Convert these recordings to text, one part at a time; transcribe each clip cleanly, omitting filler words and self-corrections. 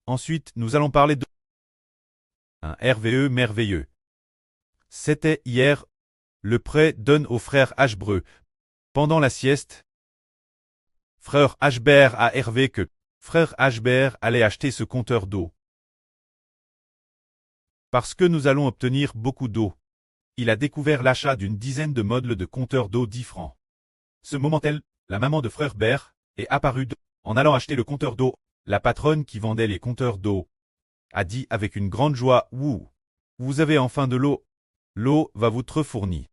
Ensuite, nous allons parler de un RVE merveilleux. C'était hier, le prêt donne au frère Hbreu. Pendant la sieste, frère Hbert a Hervé que frère Hbert allait acheter ce compteur d'eau. Parce que nous allons obtenir beaucoup d'eau. Il a découvert l'achat d'une dizaine de modèles de compteurs d'eau 10 francs. Ce moment-là, la maman de frère Bert est apparue en allant acheter le compteur d'eau. La patronne qui vendait les compteurs d'eau a dit avec une grande joie « Ouh, vous avez enfin de l'eau. L'eau va vous être fournie.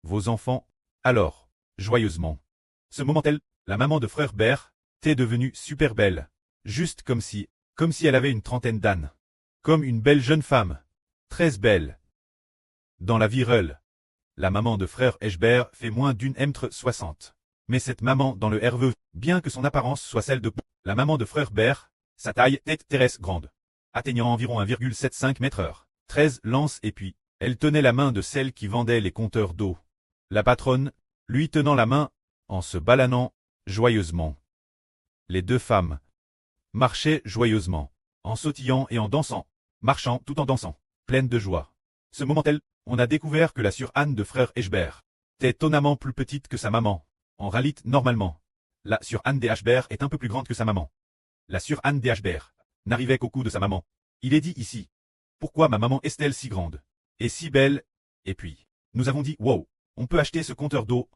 Vos enfants, alors, joyeusement. » Ce moment-là, la maman de frère Bert était devenue super belle, juste comme si elle avait une trentaine d'ânes. Comme une belle jeune femme, très belle. Dans la vie réelle, la maman de frère Hbert fait moins d'une mètre 60. Mais cette maman dans le RVE, bien que son apparence soit celle de la maman de frère Bert, sa taille est terrestre grande, atteignant environ 1,75 m, 13 lances et puis, elle tenait la main de celle qui vendait les compteurs d'eau. La patronne, lui tenant la main, en se balanant, joyeusement. Les deux femmes marchaient joyeusement, en sautillant et en dansant, marchant tout en dansant, pleines de joie. Ce moment-là, on a découvert que la sœur Anne de frère Hbert était étonnamment plus petite que sa maman. En réalité, normalement, la sœur Anne des Hbert est un peu plus grande que sa maman. La sœur Anne des Hbert n'arrivait qu'au cou de sa maman. Il est dit ici. Pourquoi ma maman est-elle si grande et si belle? Et puis, nous avons dit, wow, on peut acheter ce compteur d'eau,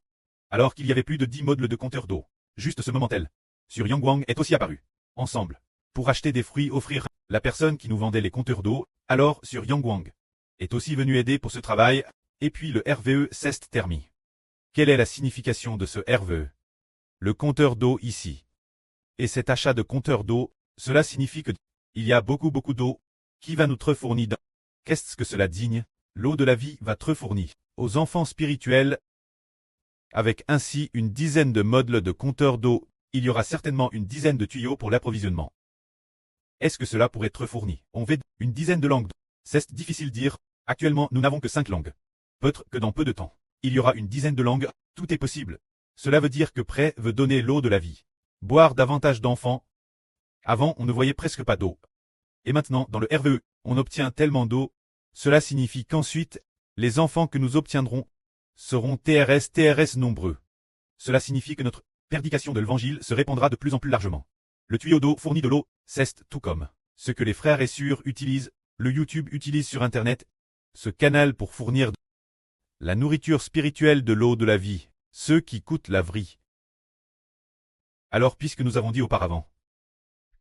alors qu'il y avait plus de 10 modèles de compteurs d'eau. Juste ce moment-là. Sur Yangwang est aussi apparu. Ensemble. Pour acheter des fruits offrir la personne qui nous vendait les compteurs d'eau, alors sur Yangwang est aussi venu aider pour ce travail, et puis le RVE s'est terminé. Quelle est la signification de ce RVE? Le compteur d'eau ici. Et cet achat de compteur d'eau, cela signifie que il y a beaucoup d'eau qui va nous être fournie. Qu'est-ce que cela digne? L'eau de la vie va être fournie aux enfants spirituels. Avec ainsi une dizaine de modèles de compteurs d'eau, il y aura certainement une dizaine de tuyaux pour l'approvisionnement. Est-ce que cela pourrait être fourni? On veut une dizaine de langues. C'est difficile dire. Actuellement, nous n'avons que 5 langues. Peut-être que dans peu de temps, il y aura une dizaine de langues. Tout est possible. Cela veut dire que prêt veut donner l'eau de la vie. Boire davantage d'enfants. Avant, on ne voyait presque pas d'eau. Et maintenant, dans le RVE, on obtient tellement d'eau. Cela signifie qu'ensuite, les enfants que nous obtiendrons seront TRS nombreux. Cela signifie que notre prédication de l'évangile se répandra de plus en plus largement. Le tuyau d'eau fournit de l'eau, c'est tout comme ce que les frères et sœurs utilisent, le YouTube utilise sur Internet, ce canal pour fournir la nourriture spirituelle de l'eau de la vie, ceux qui coûtent la vie. Alors puisque nous avons dit auparavant,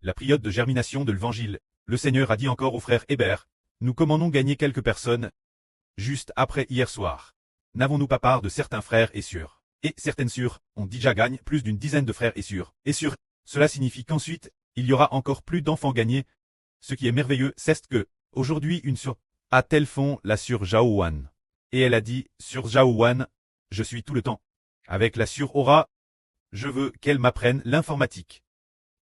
la période de germination de l'évangile, le Seigneur a dit encore au frère Hébert, nous commandons gagner quelques personnes, juste après hier soir. N'avons-nous pas part de certains frères et sœurs? Et certaines sœurs ont déjà gagné plus d'une dizaine de frères et sœurs. Cela signifie qu'ensuite, il y aura encore plus d'enfants gagnés. Ce qui est merveilleux, c'est que, aujourd'hui une sœur a tel fond la sœur Zhaowan. Et elle a dit, sœur Zhaowan, je suis tout le temps avec la sœur Aura, je veux qu'elle m'apprenne l'informatique.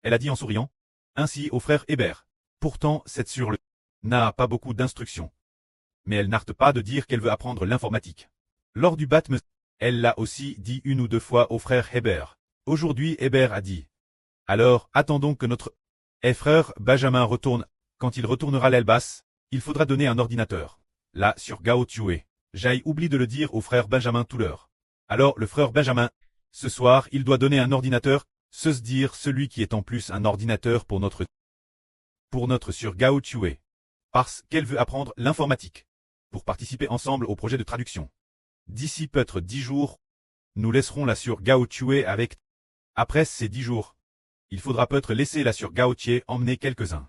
Elle a dit en souriant, ainsi au frère Hébert. Pourtant, cette sœur n'a pas beaucoup d'instructions. Mais elle n'arrête pas de dire qu'elle veut apprendre l'informatique. Lors du baptême, elle l'a aussi dit une ou deux fois au frère Hébert. Aujourd'hui Hébert a dit. Alors, attendons que notre frère Benjamin retourne. Quand il retournera à l'Elbas, il faudra donner un ordinateur. Là, sur Gao Tue. J'ai oublié de le dire au frère Benjamin tout l'heure. Alors, le frère Benjamin, ce soir, il doit donner un ordinateur, se dire celui qui est en plus un ordinateur pour notre sur Gao Tue. Parce qu'elle veut apprendre l'informatique. Pour participer ensemble au projet de traduction. D'ici peut-être 10 jours, nous laisserons la sur Gao Tue avec. Après ces 10 jours, il faudra peut-être laisser la sur Gao Tue emmener quelques-uns.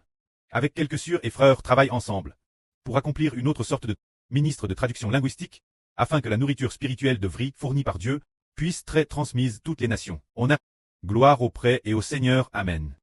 Avec quelques sœurs et frères travaillent ensemble. Pour accomplir une autre sorte de ministre de traduction linguistique, afin que la nourriture spirituelle de vie fournie par Dieu puisse être transmise toutes les nations. On a gloire au prêt et au Seigneur. Amen.